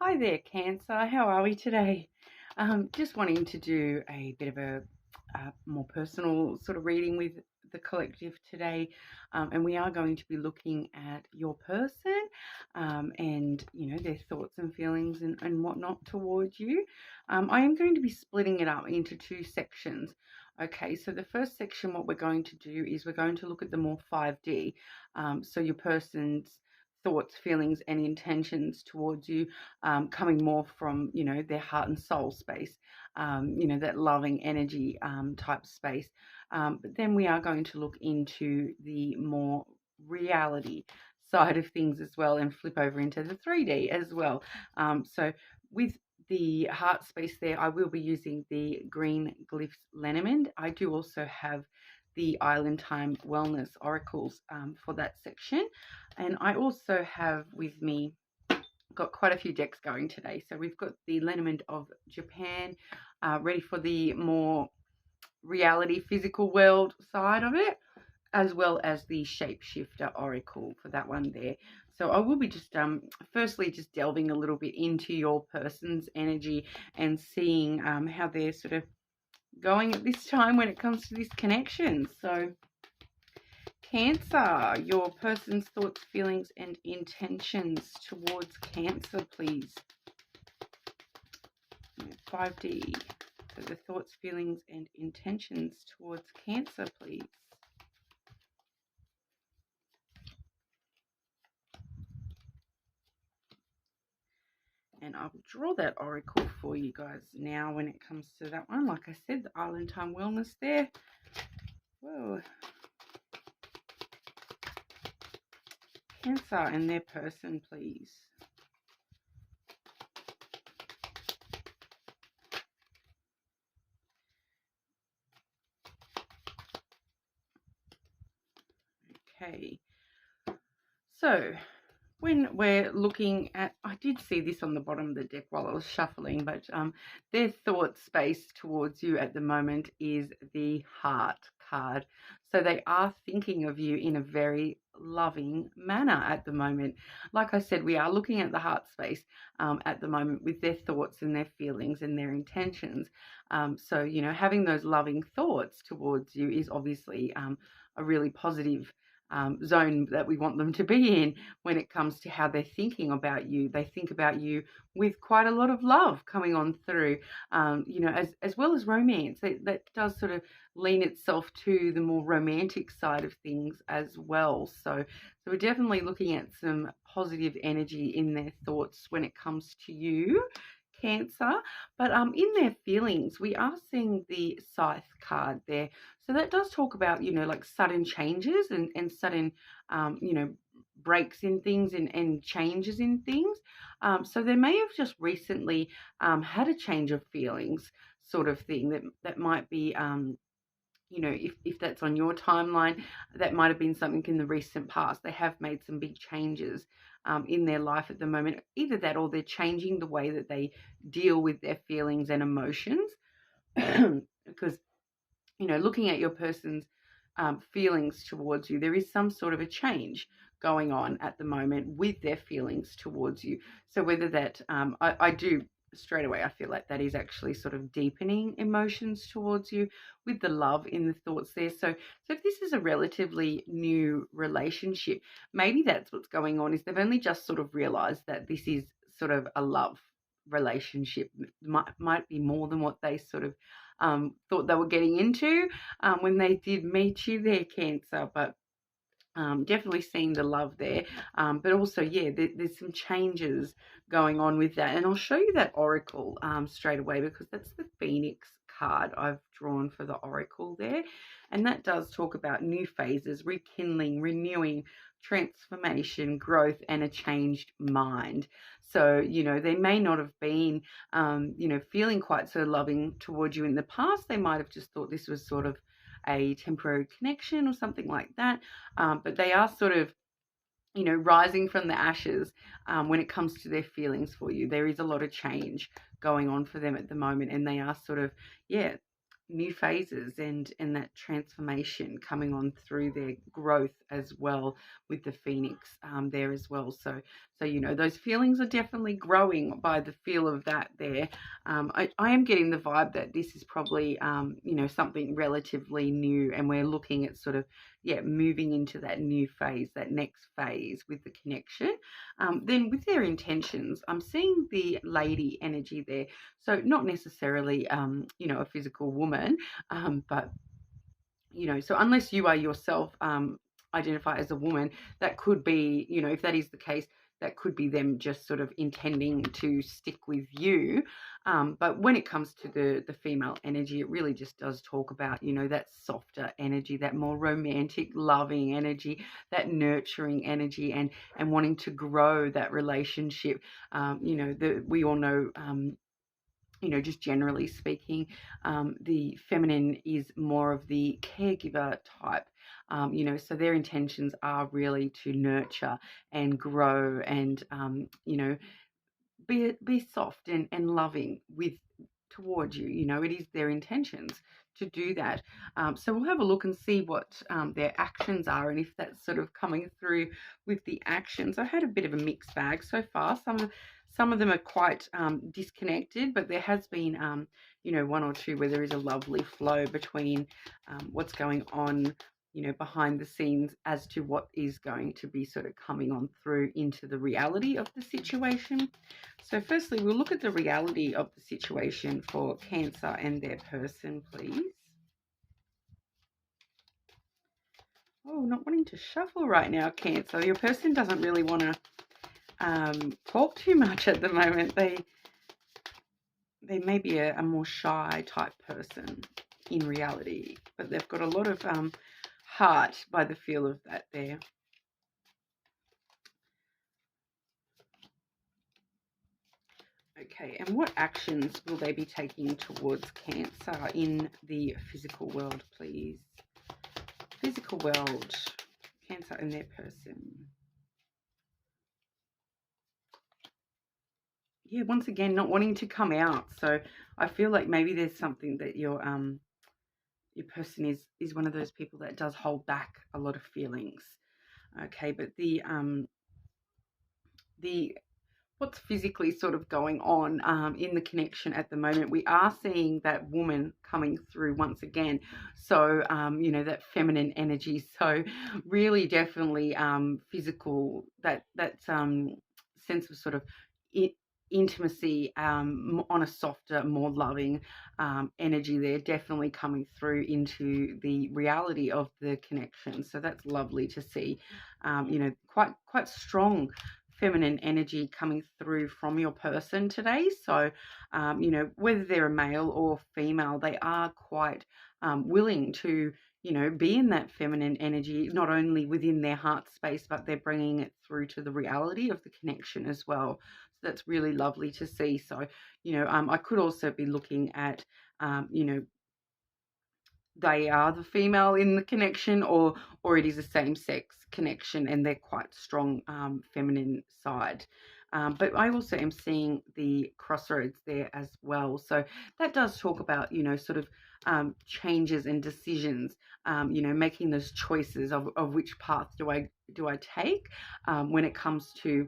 Hi there, Cancer. How are we today? Just wanting to do a bit of a more personal sort of reading with the collective today, and we are going to be looking at your person and their thoughts and feelings and whatnot towards you. I am going to be splitting it up into two sections. Okay, so the first section, what we're going to do is we're going to look at the more 5D, so your person's thoughts, feelings, and intentions towards you, coming more from their heart and soul space, that loving energy type space. But then we are going to look into the more reality side of things as well, and flip over into the 3D as well. So with the heart space there, I will be using the Green Glyphs lenormand. I do also have the Island Time Wellness Oracles for that section. And I also have with me, got quite a few decks going today. So we've got the lenormand of Japan, ready for the more reality, physical world side of it, as well as the Shapeshifter Oracle for that one there. So I will be just firstly just delving a little bit into your person's energy and seeing how they're sort of going at this time when it comes to this connection. So Cancer, your person's thoughts, feelings, and intentions towards Cancer, please. 5D. So the thoughts, feelings, and intentions towards Cancer, please. And I will draw that oracle for you guys now when it comes to that one. Like I said, the Island Time Wellness there. Whoa. Cancer and their person, please. Okay. So when we're looking at, I did see this on the bottom of the deck while I was shuffling, but their thought space towards you at the moment is the heart card. So they are thinking of you in a very loving manner at the moment. Like I said, we are looking at the heart space at the moment with their thoughts and their feelings and their intentions. So, having those loving thoughts towards you is obviously a really positive zone that we want them to be in when it comes to how they're thinking about you. They think about you with quite a lot of love coming on through, as well as romance. That does sort of lean itself to the more romantic side of things as well. So we're definitely looking at some positive energy in their thoughts when it comes to you, Cancer. But in their feelings, we are seeing the Scythe card there. So that does talk about, like sudden changes and sudden, breaks in things and changes in things. So they may have just recently had a change of feelings sort of thing that might be, if that's on your timeline, that might have been something in the recent past. They have made some big changes in their life at the moment. Either that or they're changing the way that they deal with their feelings and emotions. Because, looking at your person's feelings towards you, there is some sort of a change going on at the moment with their feelings towards you. So whether that, I do straight away, I feel like that is actually sort of deepening emotions towards you with the love in the thoughts there. So if this is a relatively new relationship, maybe that's what's going on, is they've only just sort of realized that this is sort of a love relationship. Might be more than what they sort of thought they were getting into when they did meet you there, Cancer. But definitely seeing the love there, but also, there's some changes going on with that, and I'll show you that oracle straight away, because that's the Phoenix card I've drawn for the oracle there, and that does talk about new phases, rekindling, renewing, transformation, growth, and a changed mind. So they may not have been feeling quite so loving towards you in the past. They might have just thought this was sort of a temporary connection or something like that. But they are sort of, rising from the ashes when it comes to their feelings for you. There is a lot of change going on for them at the moment, and they are sort of, new phases and that transformation coming on through their growth as well with the Phoenix there as well. So So, you know, those feelings are definitely growing by the feel of that there. I am getting the vibe that this is probably, you know, something relatively new, and we're looking at sort of, yeah, moving into that new phase, that next phase with the connection. Then with their intentions, I'm seeing the lady energy there. So not necessarily, you know, a physical woman, but you know, so unless you are yourself identify as a woman, that could be, you know, if that is the case, that could be them just sort of intending to stick with you. But when it comes to the female energy, it really just does talk about, you know, that softer energy, that more romantic, loving energy, that nurturing energy, and wanting to grow that relationship. You know, we all know. You know, just generally speaking, the feminine is more of the caregiver type. You know, so their intentions are really to nurture and grow and, you know, be soft and loving with towards you. You know, it is their intentions to do that. So we'll have a look and see what their actions are, and if that's sort of coming through with the actions. I had a bit of a mixed bag so far. Some of them are quite disconnected, but there has been, you know, one or two where there is a lovely flow between what's going on, you know, behind the scenes as to what is going to be sort of coming on through into the reality of the situation. So firstly, we'll look at the reality of the situation for Cancer and their person, please. Oh, not wanting to shuffle right now, Cancer. Your person doesn't really want to talk too much at the moment. They may be a more shy type person in reality, but they've got a lot of heart by the feel of that there. Okay, and what actions will they be taking towards Cancer in the physical world, please? Physical world, Cancer and their person. Yeah, once again, not wanting to come out. So I feel like maybe there's something that your person is one of those people that does hold back a lot of feelings. Okay, but the what's physically sort of going on in the connection at the moment, we are seeing that woman coming through once again. So, you know, that feminine energy. So really definitely physical, that sense of sort of intimacy on a softer, more loving energy there, definitely coming through into the reality of the connection. So that's lovely to see. You know, quite strong feminine energy coming through from your person today. So, you know, whether they're a male or female, they are quite willing to, you know, be in that feminine energy, not only within their heart space, but they're bringing it through to the reality of the connection as well. So that's really lovely to see. So, you know, I could also be looking at, you know, they are the female in the connection, or it is a same-sex connection and they're quite strong feminine side. But I also am seeing the crossroads there as well. So that does talk about, you know, sort of changes and decisions, you know, making those choices of which path do I take when it comes to,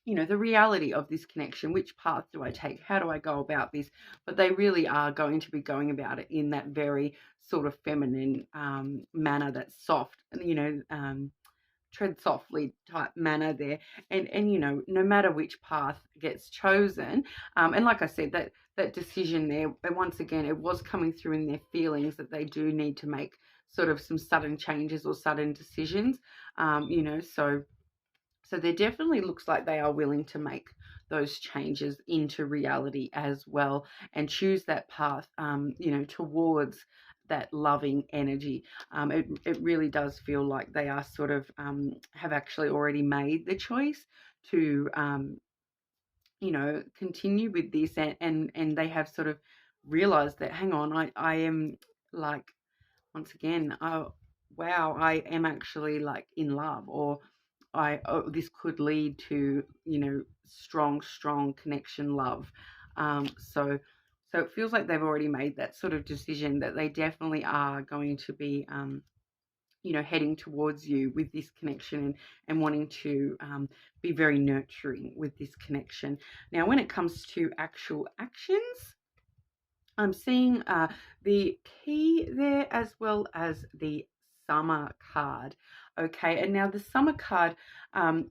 you know, the reality of this connection. Which path do I take? How do I go about this? But they really are going to be going about it in that very sort of feminine manner, that's soft, you know, tread softly type manner there. And you know, no matter which path gets chosen, and like I said, that decision there, and once again, it was coming through in their feelings that they do need to make sort of some sudden changes or sudden decisions, you know, so there definitely looks like they are willing to make those changes into reality as well, and choose that path, you know, towards that loving energy. It really does feel like they are sort of have actually already made the choice to, you know, continue with this, and they have sort of realized that, hang on, I am like, once again, oh, wow, I am actually like in love, or this could lead to, you know, strong connection, love. So it feels like they've already made that sort of decision, that they definitely are going to be, you know, heading towards you with this connection, and wanting to be very nurturing with this connection. Now, when it comes to actual actions, I'm seeing the key there as well as the summer card. Okay, and now the summer card, um,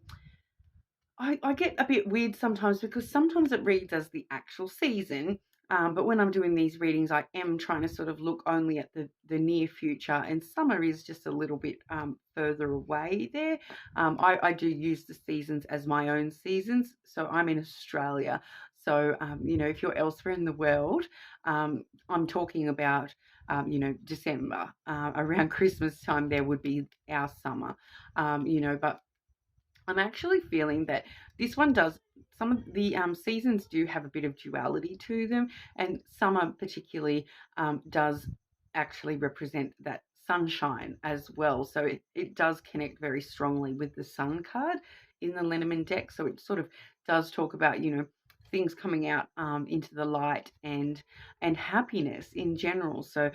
I get a bit weird sometimes because sometimes it reads as the actual season. But when I'm doing these readings, I am trying to sort of look only at the near future, and summer is just a little bit further away there. I do use the seasons as my own seasons. So I'm in Australia. So, you know, if you're elsewhere in the world, I'm talking about, you know, December, around Christmas time, there would be our summer, you know, but I'm actually feeling that this one does, some of the seasons do have a bit of duality to them, and summer particularly does actually represent that sunshine as well. So it does connect very strongly with the sun card in the Lenormand deck. So it sort of does talk about, you know, things coming out into the light, and happiness in general. So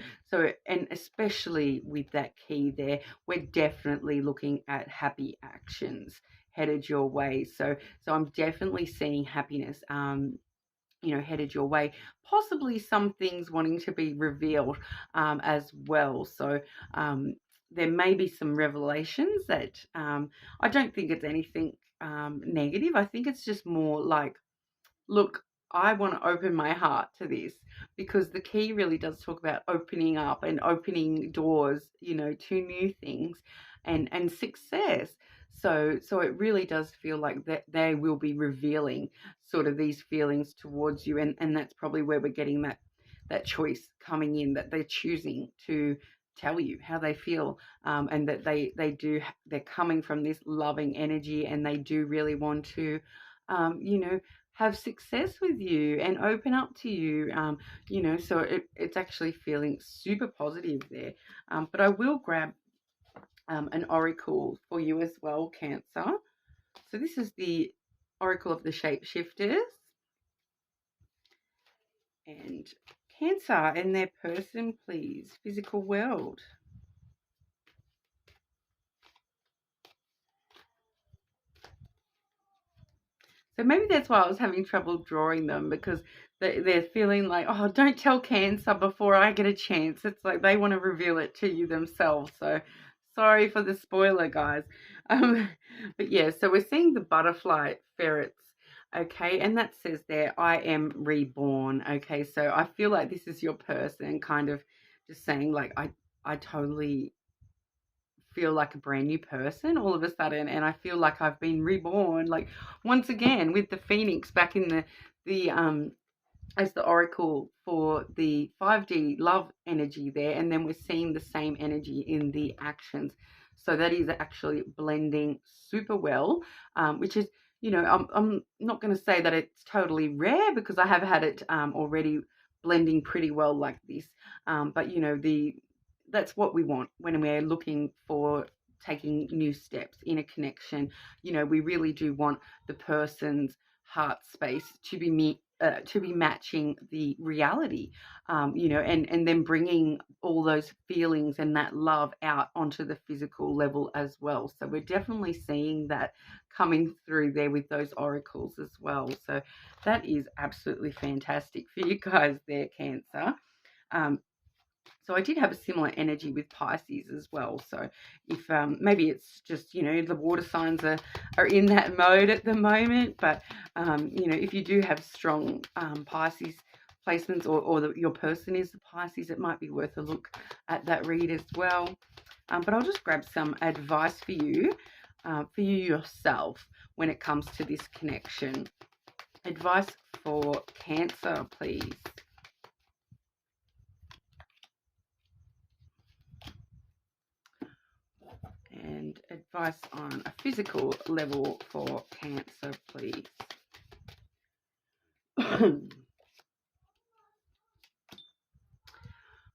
and especially with that key there, we're definitely looking at happy actions headed your way. So I'm definitely seeing happiness, you know, headed your way. Possibly some things wanting to be revealed as well. So there may be some revelations that I don't think it's anything negative. I think it's just more like, look, I want to open my heart to this, because the key really does talk about opening up and opening doors, you know, to new things, and success. So it really does feel like that they will be revealing sort of these feelings towards you, and that's probably where we're getting that choice coming in, that they're choosing to tell you how they feel, and that they're coming from this loving energy, and they do really want to, you know, have success with you and open up to you, you know. So it's actually feeling super positive there. But I will grab an oracle for you as well, Cancer. So this is the oracle of the shapeshifters, and Cancer and their person, please. Physical world. So maybe that's why I was having trouble drawing them, because they're feeling like, oh, don't tell Cancer before I get a chance. It's like they want to reveal it to you themselves. So sorry for the spoiler, guys. But yeah, so we're seeing the butterfly ferrets. Okay, and that says there, I am reborn. Okay, so I feel like this is your person kind of just saying, like, I totally feel like a brand new person all of a sudden, and I feel like I've been reborn, like, once again with the phoenix back in the as the oracle for the 5D love energy there, and then we're seeing the same energy in the actions. So that is actually blending super well, which is, you know, I'm not going to say that it's totally rare, because I have had it already blending pretty well like this, but you know, that's what we want when we're looking for taking new steps in a connection. You know, we really do want the person's heart space to be matching the reality, you know, and then bringing all those feelings and that love out onto the physical level as well. So we're definitely seeing that coming through there with those oracles as well. So that is absolutely fantastic for you guys there, Cancer. So I did have a similar energy with Pisces as well. So if maybe it's just, you know, the water signs are in that mode at the moment. But, you know, if you do have strong Pisces placements, or your person is the Pisces, it might be worth a look at that read as well. But I'll just grab some advice for you yourself when it comes to this connection. Advice for Cancer, please. And advice on a physical level for Cancer, please.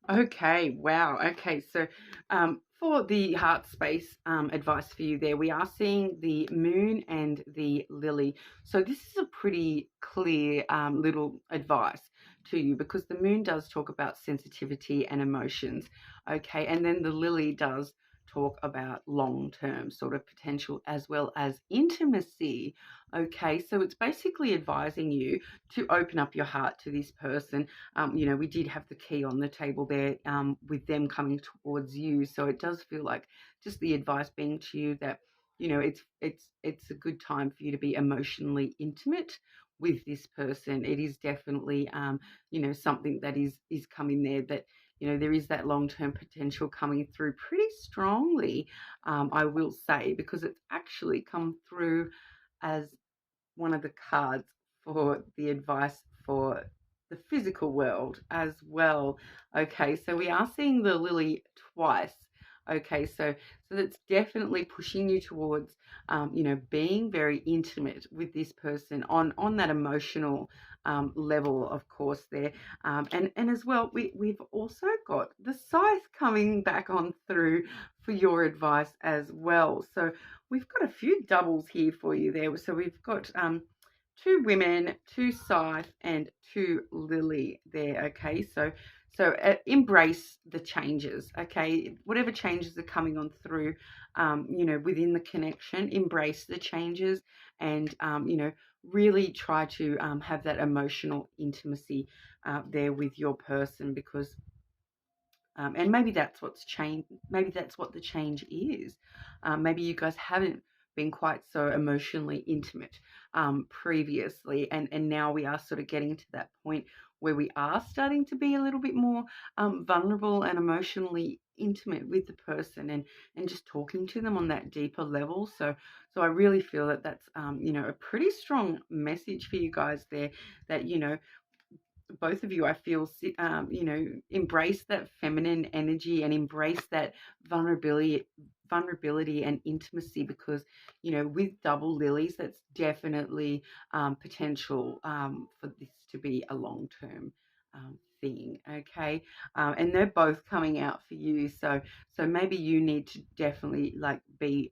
Okay, wow. Okay, so for the heart space advice for you there, we are seeing the moon and the lily. So this is a pretty clear little advice to you, because the moon does talk about sensitivity and emotions. Okay, and then the lily does talk about long-term sort of potential as well as intimacy. Okay, so it's basically advising you to open up your heart to this person. We did have the key on the table there, with them coming towards you. So it does feel like just the advice being to you that, it's a good time for you to be emotionally intimate with this person. It is definitely, something that is coming there, that there is that long-term potential coming through pretty strongly, I will say, because it's actually come through as one of the cards for the advice for the physical world as well. Okay, so we are seeing the lily twice. Okay, so that's definitely pushing you towards, being very intimate with this person on that emotional level, of course. There, and as well, we've also got the scythe coming back on through for your advice as well. So we've got a few doubles here for you there. So we've got two women, two scythe, and two lily there. Okay, so embrace the changes. Okay, whatever changes are coming on through, within the connection, embrace the changes, and really try to have that emotional intimacy there with your person, because and maybe that's what's changed. Maybe that's what the change is. Maybe you guys haven't been quite so emotionally intimate previously, and now we are sort of getting to that point where we are starting to be a little bit more vulnerable and emotionally intimate with the person, and just talking to them on that deeper level. So I really feel that that's a pretty strong message for you guys there, that both of you, I feel, embrace that feminine energy and embrace that vulnerability and intimacy, because with double lilies, that's definitely potential for this to be a long-term thing. Okay, and they're both coming out for you, so maybe you need to definitely be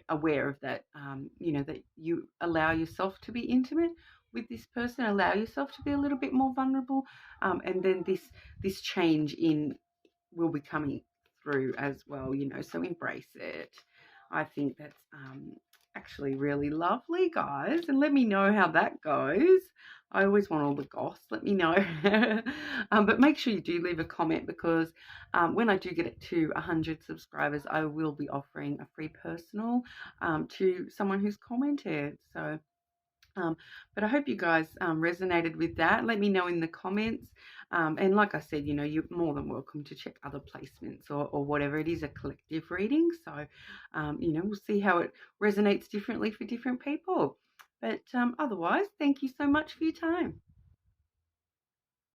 aware of that, that you allow yourself to be intimate with this person, allow yourself to be a little bit more vulnerable, and then this change in will be coming through as well, so embrace it. I think that's actually really lovely, guys, and let me know how that goes. I always want all the goss. Let me know. But make sure you do leave a comment, because when I do get it to 100 subscribers, I will be offering a free personal to someone who's commented. So but I hope you guys resonated with that. Let me know in the comments. And like I said, you're more than welcome to check other placements or whatever. It is a collective reading. So, we'll see how it resonates differently for different people. But otherwise, thank you so much for your time.